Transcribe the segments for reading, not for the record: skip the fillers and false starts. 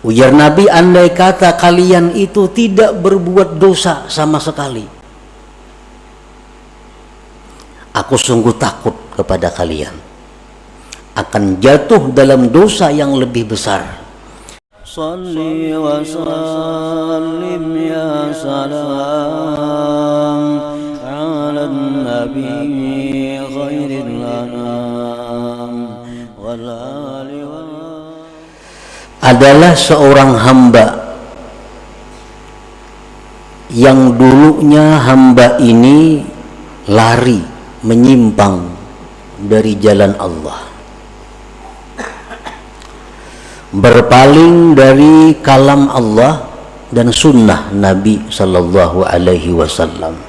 Ujar Nabi, andai kata kalian itu tidak berbuat dosa sama sekali, aku sungguh takut kepada kalian akan jatuh dalam dosa yang lebih besar. Salli wa sallim ya salam ala nabi khairil anam wal ali adalah seorang hamba yang dulunya hamba ini lari menyimpang dari jalan Allah, berpaling dari kalam Allah dan sunnah Nabi sallallahu alaihi wasallam.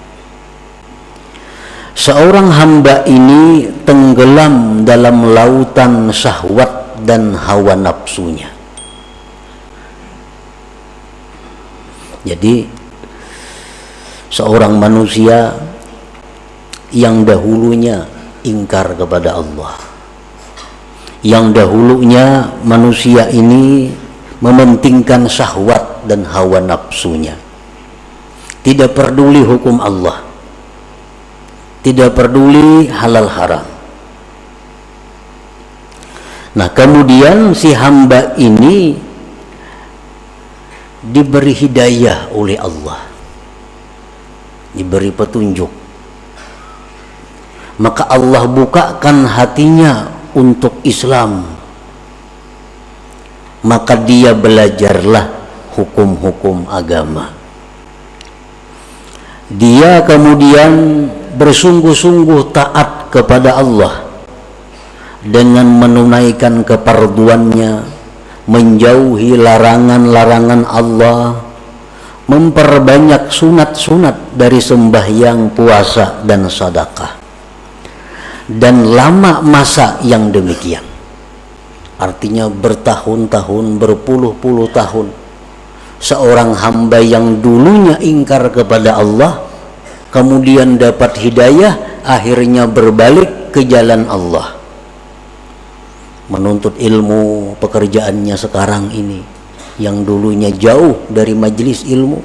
Seorang hamba ini tenggelam dalam lautan syahwat dan hawa nafsunya. Jadi seorang manusia yang dahulunya ingkar kepada Allah, yang dahulunya manusia ini mementingkan syahwat dan hawa nafsunya, tidak peduli hukum Allah, tidak peduli halal haram. Nah, kemudian si hamba ini diberi hidayah oleh Allah, diberi petunjuk, maka Allah bukakan hatinya untuk Islam, maka dia belajarlah hukum-hukum agama. Dia kemudian bersungguh-sungguh taat kepada Allah dengan menunaikan kefarduannya, menjauhi larangan-larangan Allah, memperbanyak sunat-sunat dari sembahyang, puasa, dan sedekah. Dan lama masa yang demikian, artinya bertahun-tahun, berpuluh-puluh tahun, seorang hamba yang dulunya ingkar kepada Allah kemudian dapat hidayah, akhirnya berbalik ke jalan Allah, menuntut ilmu. Pekerjaannya sekarang ini, yang dulunya jauh dari majelis ilmu,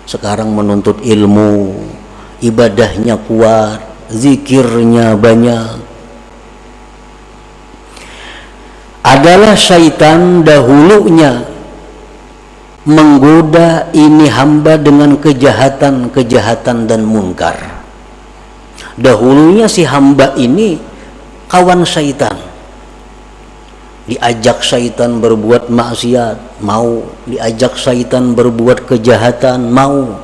sekarang menuntut ilmu, ibadahnya kuat, zikirnya banyak. Adalah syaitan dahulunya menggoda ini hamba dengan kejahatan-kejahatan dan munkar. Dahulunya si hamba ini kawan syaitan, diajak syaitan berbuat maksiat, mau. Diajak syaitan berbuat kejahatan, mau.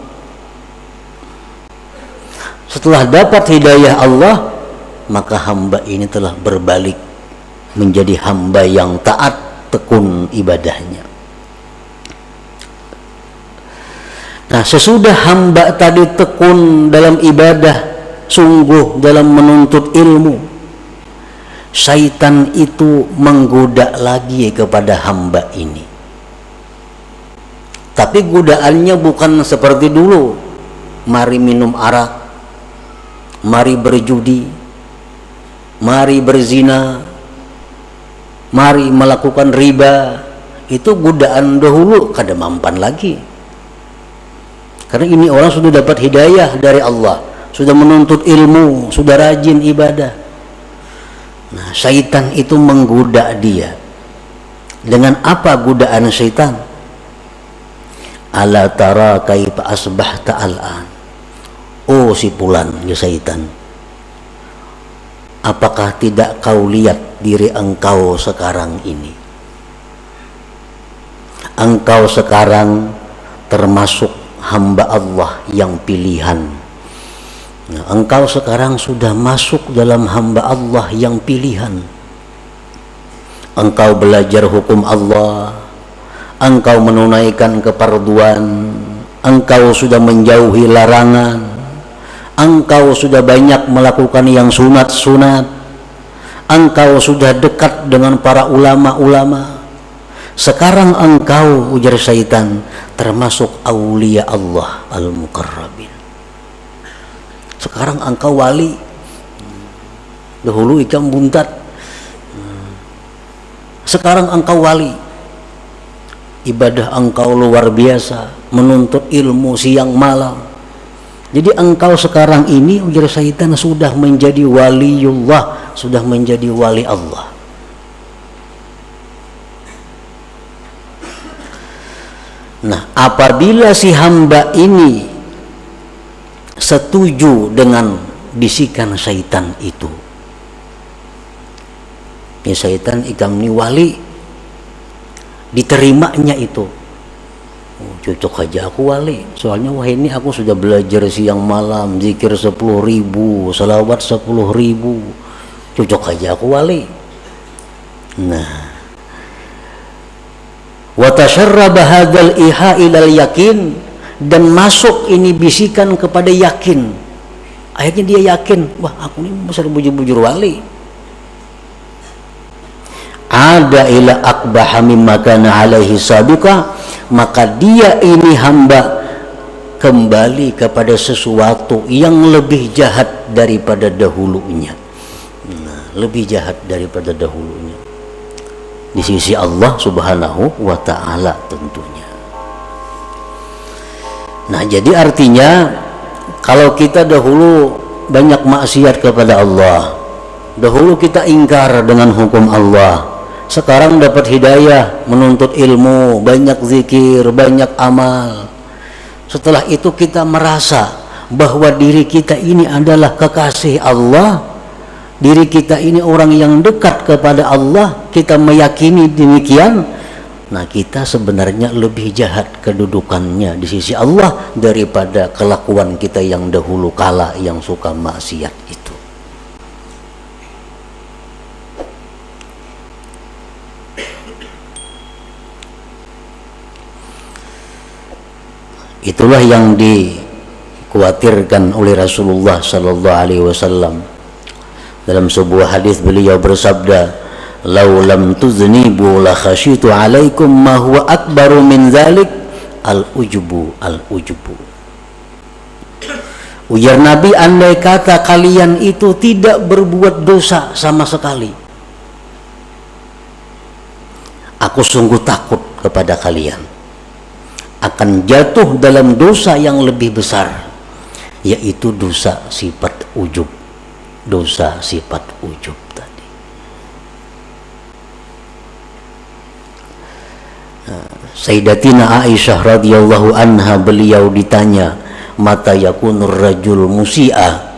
Setelah dapat hidayah Allah, maka hamba ini telah berbalik menjadi hamba yang taat, tekun ibadahnya. Nah, sesudah hamba tadi tekun dalam ibadah, sungguh dalam menuntut ilmu, syaitan itu menggoda lagi kepada hamba ini. Tapi godaannya bukan seperti dulu, mari minum arak, mari berjudi, mari berzina, mari melakukan riba. Itu godaan dahulu, kada mampan lagi. Karena ini orang sudah dapat hidayah dari Allah, sudah menuntut ilmu, sudah rajin ibadah. Nah, syaitan itu menggoda dia. Dengan apa godaan syaitan? Ala tara kaifa asbahta al'an. Oh si fulan, ya syaitan, apakah tidak kau lihat diri engkau sekarang ini? Engkau sekarang termasuk hamba Allah yang pilihan. Nah, engkau sekarang sudah masuk dalam hamba Allah yang pilihan. Engkau belajar hukum Allah, engkau menunaikan kefarduan, engkau sudah menjauhi larangan, engkau sudah banyak melakukan yang sunat-sunat, engkau sudah dekat dengan para ulama-ulama. Sekarang engkau, ujar syaitan, termasuk aulia Allah al-muqarrabin. Sekarang engkau wali, dahulu ikan buntat, sekarang engkau wali ibadah engkau luar biasa, menuntut ilmu siang malam. Jadi engkau sekarang ini, ujar syaitan, sudah menjadi waliullah, sudah menjadi wali Allah. Nah, apabila si hamba ini setuju dengan bisikan syaitan itu, ya syaitan ikam ni wali, diterimanya itu, oh, cocok aja aku wali, soalnya wah ini aku sudah belajar siang malam, zikir 10.000, salawat 10.000, cocok aja aku wali. Nah, wa tasyarraba hadzal iha ilal yakin, dan masuk ini bisikan kepada yakin. Akhirnya dia yakin, wah aku ini besar bujur-bujur wali. Ada ila akbaha mimma kana alaihi sabiqa, maka dia ini hamba kembali kepada sesuatu yang lebih jahat daripada dahulunya. Nah, lebih jahat daripada dahulunya di sisi Allah Subhanahu wa ta'ala tentunya. Nah, jadi artinya kalau kita dahulu banyak maksiat kepada Allah, dahulu kita ingkar dengan hukum Allah, sekarang dapat hidayah, menuntut ilmu, banyak zikir, banyak amal. Setelah itu kita merasa bahwa diri kita ini adalah kekasih Allah, diri kita ini orang yang dekat kepada Allah, kita meyakini demikian. Nah, kita sebenarnya lebih jahat kedudukannya di sisi Allah daripada kelakuan kita yang dahulu kala yang suka maksiat itu. Itulah yang dikhawatirkan oleh Rasulullah sallallahu alaihi wasallam. Dalam sebuah hadis beliau bersabda, "Lau lam tuznibu la khasyitu alaikum ma huwa akbaru min dzalik al-ujubu al-ujubu." Ujar Nabi, andai kata kalian itu tidak berbuat dosa sama sekali, aku sungguh takut kepada kalian akan jatuh dalam dosa yang lebih besar, yaitu dosa sifat ujub. Dosa sifat ujub tadi. Sayyidatina Aisyah radhiyallahu anha, beliau ditanya, mata yakunur rajul musi'a?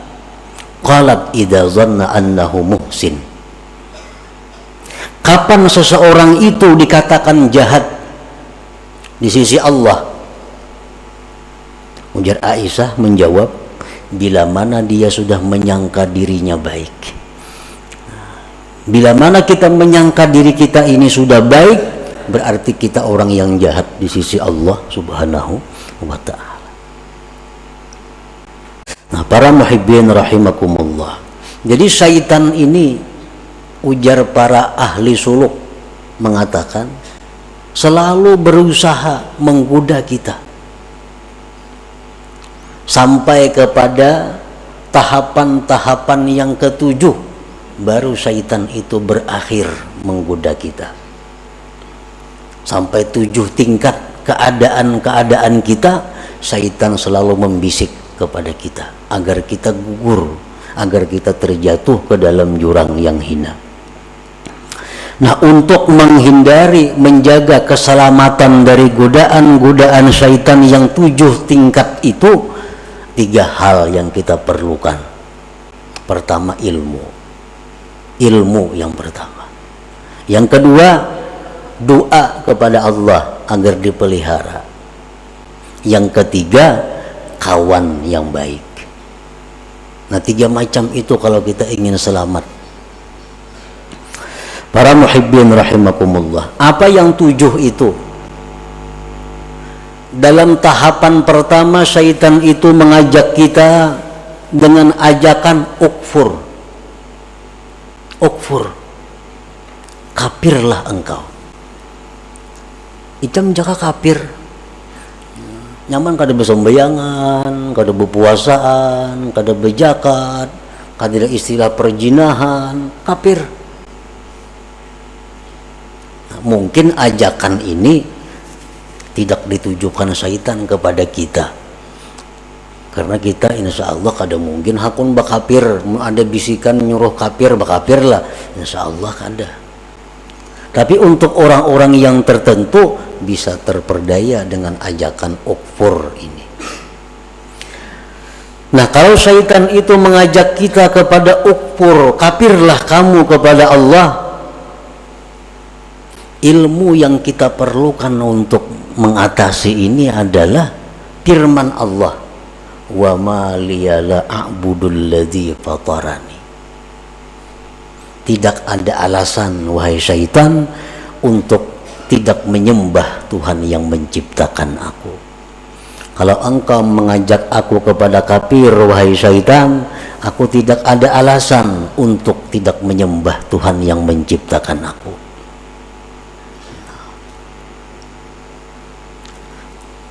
Qalat idza zanna annahu muhsin. Kapan seseorang itu dikatakan jahat di sisi Allah? Ujar Aisyah menjawab, bila mana dia sudah menyangka dirinya baik. Bila mana kita menyangka diri kita ini sudah baik, berarti kita orang yang jahat di sisi Allah Subhanahu wa ta'ala. Nah, para muhibbin rahimakumullah, jadi syaitan ini, ujar para ahli suluk, mengatakan selalu berusaha menggoda kita sampai kepada tahapan-tahapan yang ketujuh, baru syaitan itu berakhir menggoda kita. Sampai 7 tingkat keadaan-keadaan kita, syaitan selalu membisik kepada kita agar kita gugur, agar kita terjatuh ke dalam jurang yang hina. Nah, untuk menghindari, menjaga keselamatan dari godaan-godaan syaitan yang 7 tingkat itu, 3 hal yang kita perlukan. Pertama, ilmu. Ilmu yang pertama. Yang kedua, doa kepada Allah agar dipelihara. Yang ketiga, kawan yang baik. Nah, 3 macam itu kalau kita ingin selamat. Para muhibbin rahimakumullah, apa yang 7 itu? Dalam tahapan pertama, syaitan itu mengajak kita dengan ajakan ukfur. Ukfur, kafirlah engkau. Icam jaka kafir, nyaman kada besembayangan, kada berpuasaan, kada berzakat, kada istilah perjinahan, kafir. Nah, mungkin ajakan ini tidak ditujukan syaitan kepada kita, karena kita insya Allah kada mungkin hakun bakapir, ada bisikan nyuruh kafir bakapir lah, insya Allah kada. Tapi untuk orang-orang yang tertentu bisa terperdaya dengan ajakan ukfur ini. Nah, kalau syaitan itu mengajak kita kepada ukfur, kafirlah kamu kepada Allah, ilmu yang kita perlukan untuk mengatasi ini adalah firman Allah, wa ma liya la a'budul ladzi fatarani. Tidak ada alasan wahai syaitan untuk tidak menyembah Tuhan yang menciptakan aku. Kalau engkau mengajak aku kepada kafir wahai syaitan, aku tidak ada alasan untuk tidak menyembah Tuhan yang menciptakan aku.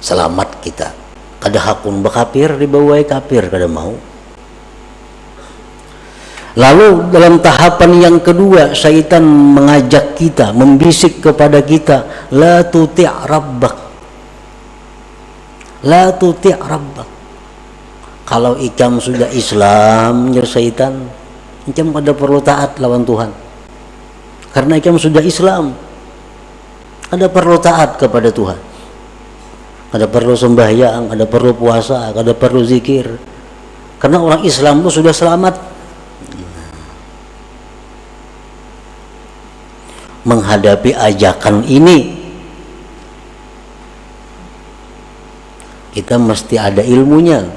Selamat kita. Kada hakun bakapir dibawai kafir kada mau. Lalu dalam tahapan yang kedua, syaitan mengajak kita, membisik kepada kita, la tuti' rabbak, la tuti' rabbak. Kalau ikam sudah Islam, ya syaitan, ikam kada perlu taat lawan Tuhan, karena ikam sudah Islam, kada perlu taat kepada Tuhan, kada perlu sembahyang, kada perlu puasa, kada perlu zikir, karena orang Islam itu sudah selamat. Menghadapi ajakan ini, kita mesti ada ilmunya.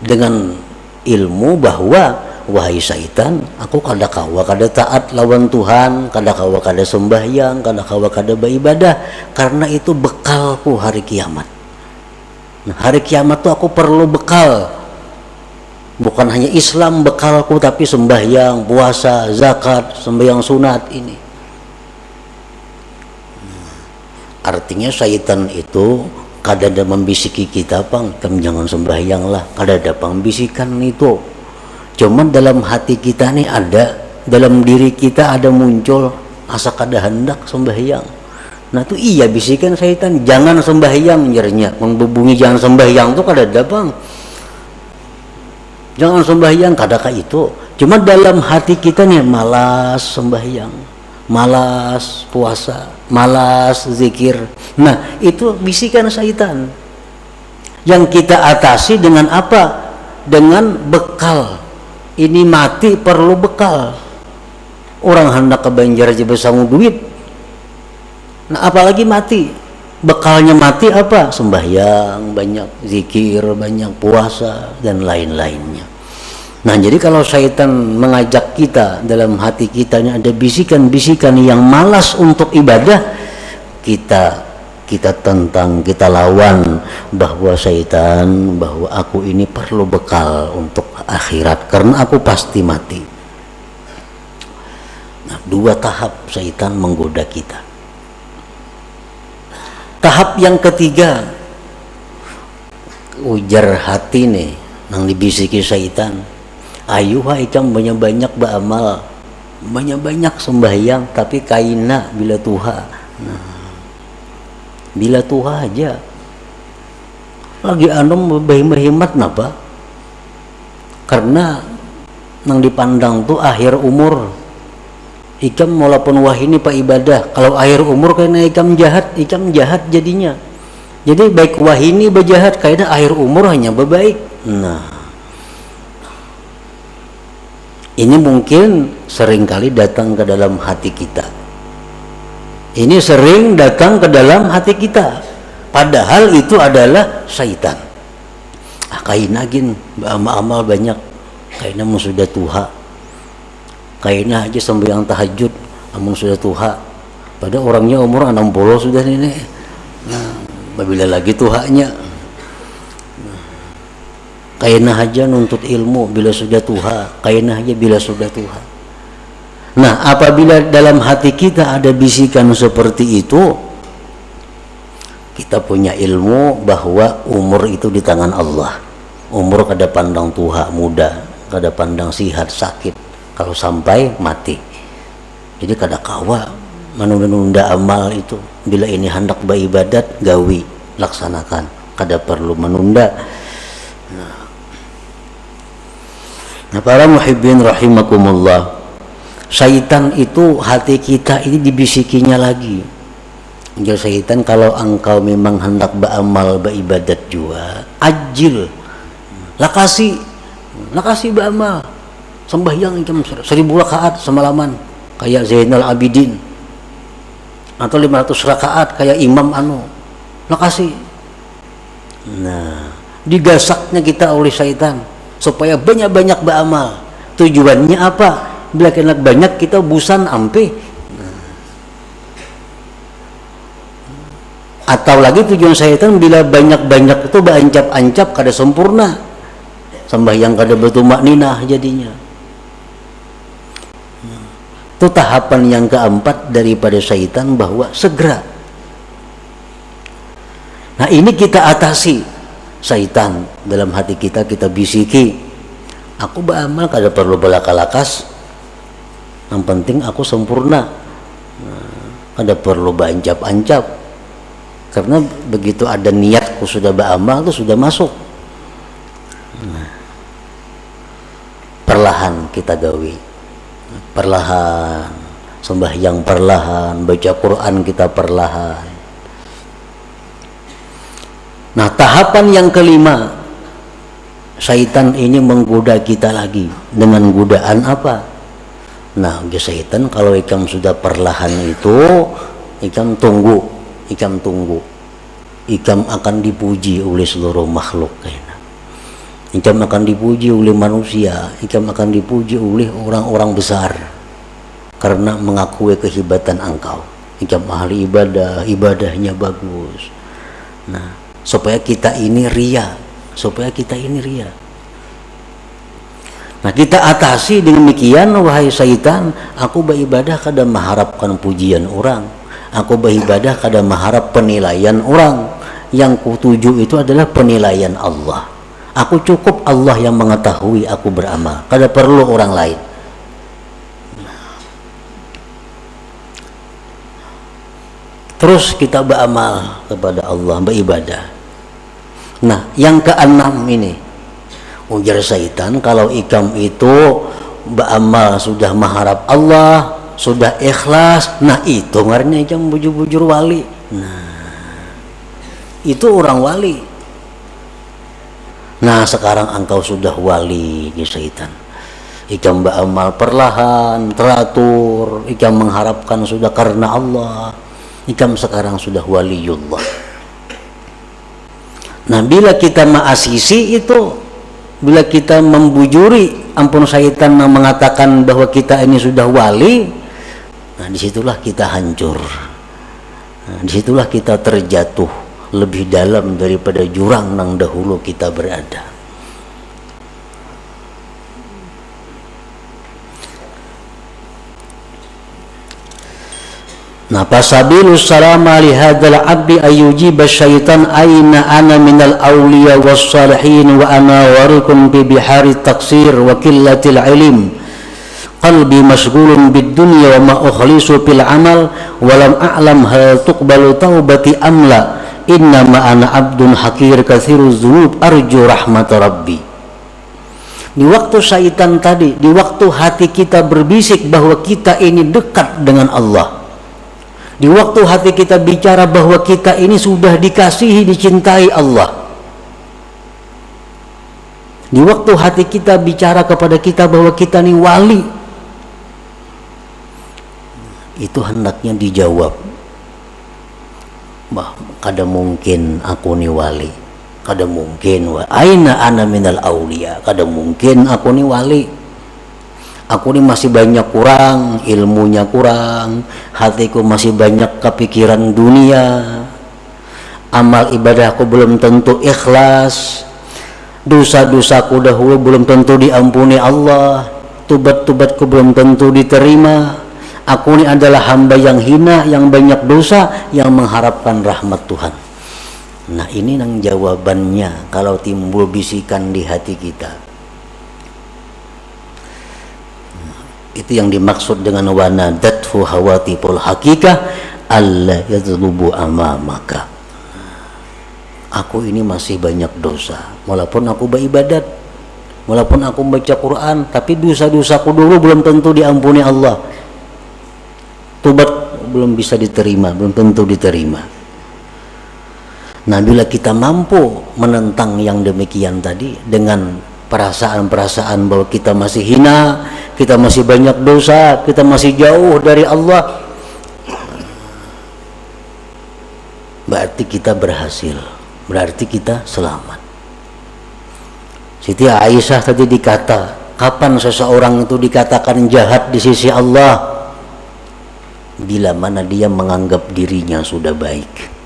Dengan ilmu bahwa wahai syaitan, aku kada kawa kada taat lawan Tuhan, kada kawa kada sembahyang, kada kawa kada beribadah, karena itu bekalku hari kiamat. Nah, hari kiamat tuh aku perlu bekal. Bukan hanya Islam bekalku, tapi sembahyang, puasa, zakat, sembahyang sunat ini. Artinya syaitan itu kada ada membisiki kita, pang, kamu jangan sembahyang lah, kada ada pembisikan itu. Cuman dalam hati kita nih ada, dalam diri kita ada muncul asa kada hendak sembahyang. Nah itu iya bisikan syaitan, jangan sembahyang nyernya, membubungi jangan sembahyang tuh kada ada, bang. Jangan sembahyang, kadakah itu. Cuma dalam hati kita nih malas sembahyang, malas puasa, malas zikir. Nah itu bisikan syaitan yang kita atasi dengan apa? Dengan bekal. Ini mati perlu bekal. Orang hendak ke Banjar aja bersanggup duit, nah apalagi mati. Bekalnya mati apa? Sembahyang banyak, zikir banyak, puasa dan lain-lainnya. Nah jadi kalau syaitan mengajak kita, dalam hati kita ada bisikan-bisikan yang malas untuk ibadah, kita tentang, kita lawan bahwa syaitan, bahwa aku ini perlu bekal untuk akhirat karena aku pasti mati. Nah, dua tahap syaitan menggoda kita. Tahap yang ketiga, ujar hati nih nang dibisiki syaitan, ayo ikam banyak-banyak beramal, banyak-banyak sembahyang, tapi kaina bila tuha. Nah, bila tuha aja lagi anom berhemat napa? Karena nang dipandang tuh akhir umur. Ikam walaupun wah ini pak ibadah, kalau akhir umur kayaknya ikam jahat jadinya. Jadi baik wah ini berjahat, kayaknya akhir umur hanya berbaik. Nah, ini mungkin seringkali datang ke dalam hati kita. Ini sering datang ke dalam hati kita, padahal itu adalah syaitan. Kayaknya gin amal banyak, kayaknya sudah tuha. Kayaknya aja sembahyang tahajud namun sudah tuha, pada orangnya umur 60 sudah ini. Nah, bila lagi tuhanya, kayaknya aja nuntut ilmu bila sudah tuha, kayaknya aja bila sudah tuha. Nah apabila dalam hati kita ada bisikan seperti itu, kita punya ilmu bahwa umur itu di tangan Allah. Umur kada pandang tuha muda, kada pandang sihat sakit, kalau sampai mati. Jadi kada kawa menunda amal itu. Bila ini hendak beribadat, gawi, laksanakan, kada perlu menunda. Nah, para muhibbin rahimakumullah, syaitan itu hati kita ini dibisikinya lagi. Jadi syaitan, kalau engkau memang hendak beramal beribadat juga, ajil, lakasi beramal, sembahyang jam 1000 rakaat semalaman kayak Zainal Abidin, atau 500 rakaat kayak Imam lakasi. Nah, digasaknya kita oleh syaitan supaya banyak-banyak beramal. Tujuannya apa? Bila kena banyak kita busan ampe. Atau lagi tujuan syaitan, bila banyak-banyak itu berancap-ancap kada sempurna, sembahyang kada bertumak ninah jadinya. Itu tahapan yang keempat daripada syaitan, bahwa segera. Nah, ini kita atasi syaitan dalam hati kita bisiki, aku beramal kada perlu belaka-lakas, yang penting aku sempurna, kada perlu berancap-ancap, karena begitu ada niatku sudah beramal itu sudah masuk. Perlahan kita gawi, perlahan sembahyang, perlahan baca Quran kita perlahan. Nah, tahapan yang kelima, syaitan ini menggoda kita lagi dengan godaan apa? Nah, syaitan kalau ikam sudah perlahan itu, ikam tunggu, ikam akan dipuji oleh seluruh makhluk. Ikam akan dipuji oleh manusia, ikam akan dipuji oleh orang-orang besar karena mengakui kehebatan engkau. Ikam ahli ibadah, ibadahnya bagus. Nah, supaya kita ini ria. Nah, kita atasi demikian, wahai syaitan, aku beribadah kada mengharapkan pujian orang, aku beribadah kada mengharap penilaian orang. Yang kutuju itu adalah penilaian Allah. Aku cukup Allah yang mengetahui aku beramal, kada perlu orang lain. Terus kita beramal kepada Allah, beribadah. Nah, yang keenam ini, ujar syaitan, kalau ikam itu beramal sudah mengharap Allah, sudah ikhlas, nah itu ngarannya ikam bujur-bujur wali. Nah, itu orang wali. Nah, sekarang engkau sudah wali di syaitan. Ikam beramal perlahan, teratur, ikam mengharapkan sudah karena Allah. Ikam sekarang sudah waliullah. Nah, bila kita mengasisi itu, bila kita membujuri, ampun syaitan mengatakan bahwa kita ini sudah wali, nah disitulah kita hancur. Nah, disitulah kita terjatuh lebih dalam daripada jurang yang dahulu kita berada. Nah, fasabilus salama li hadzal abdi ayyujiba syaitan aina ana minal awliya was salihin wa ana warikum bi bihari taksir wa qillatil ilm qalbi mashghulun bid dunya wa ma ukhlisu fil amal wa lam a'lam hal tuqbalu taubati amla inna ma ana abdun hakir katsiruz dzunub arju rahmat rabbi. Di waktu syaitan tadi, di waktu hati kita berbisik bahwa kita ini dekat dengan Allah, di waktu hati kita bicara bahwa kita ini sudah dikasihi, dicintai Allah, di waktu hati kita bicara kepada kita bahwa kita ini wali, itu hendaknya dijawab, bah, kada mungkin aku ni wali, kada mungkin, aina ana minal aulia, kada mungkin aku ni wali. Aku ini masih banyak kurang, ilmunya kurang, hatiku masih banyak kepikiran dunia, amal ibadahku belum tentu ikhlas, dosa-dosaku dahulu belum tentu diampuni Allah, tubat-tubatku belum tentu diterima. Aku ini adalah hamba yang hina, yang banyak dosa, yang mengharapkan rahmat Tuhan. Nah, ini yang jawabannya kalau timbul bisikan di hati kita. Itu yang dimaksud dengan wanadathu hawatiful hakikah alla yadlubu amamaka. Aku ini masih banyak dosa, walaupun aku beribadat, walaupun aku baca Quran, tapi dosa-dosaku dulu belum tentu diampuni Allah. Tobat belum bisa diterima, belum tentu diterima. Nah, bila kita mampu menentang yang demikian tadi dengan perasaan-perasaan bahwa kita masih hina, kita masih banyak dosa, kita masih jauh dari Allah, berarti kita berhasil, berarti kita selamat. Siti Aisyah tadi dikata, kapan seseorang itu dikatakan jahat di sisi Allah? Bila mana dia menganggap dirinya sudah baik.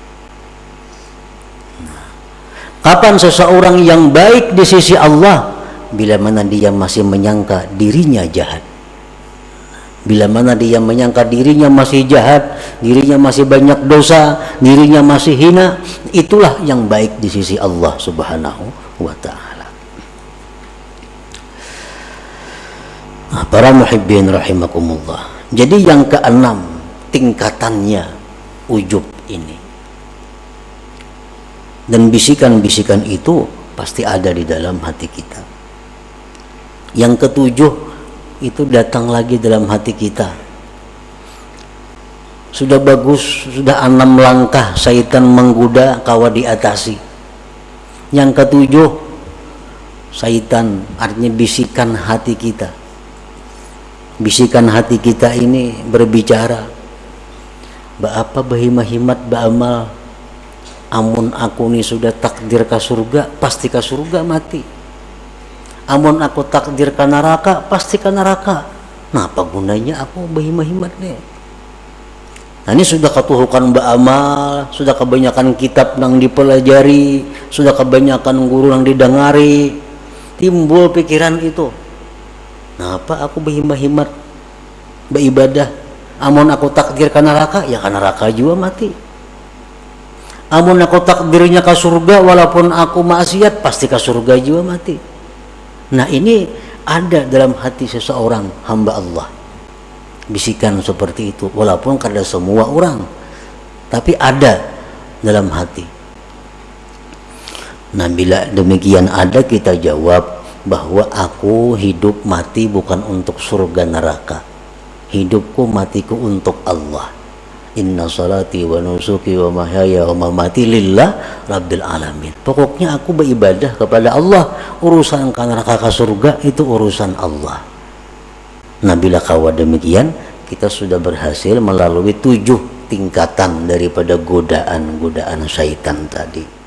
Kapan seseorang yang baik di sisi Allah? Bila mana dia masih menyangka dirinya jahat. Bila mana dia menyangka dirinya masih jahat, dirinya masih banyak dosa, dirinya masih hina, itulah yang baik di sisi Allah Subhanahu wa ta'ala. Nah, para muhibbin rahimakumullah. Jadi yang keenam tingkatannya ujub ini. Dan bisikan-bisikan itu pasti ada di dalam hati kita. Yang ketujuh itu datang lagi dalam hati kita. Sudah bagus, sudah 6 langkah syaitan menggoda kawa diatasi. Yang ketujuh, syaitan artinya bisikan hati kita. Bisikan hati kita ini berbicara, apa bahimahimat ba'amal, amun aku ini sudah takdir ke surga, pasti ke surga mati. Amun aku takdir ke neraka, pasti ke neraka. Nah, apa gunanya aku bahimahimat nih? Nah, ini sudah ketuhukan ba'amal, sudah kebanyakan kitab yang dipelajari, sudah kebanyakan guru yang didengari, timbul pikiran itu. Nah, apa aku bahimahimat beribadah? Amun aku takdir ke neraka, ya ke neraka juga mati. Amun aku takdirnya ke surga, walaupun aku maksiat, pasti ke surga juga mati. Nah, ini ada dalam hati seseorang hamba Allah. Bisikan seperti itu, walaupun kada semua orang, tapi ada dalam hati. Nah, bila demikian ada, kita jawab bahwa aku hidup mati bukan untuk surga neraka. Hidupku matiku untuk Allah. Inna salati wa nusuki wa mahyaya wa mamati lillah rabbil alamin. Pokoknya aku beribadah kepada Allah. Urusan ke neraka ke surga itu urusan Allah. Nah, bila kawa demikian, kita sudah berhasil melalui 7 tingkatan daripada godaan-godaan syaitan tadi.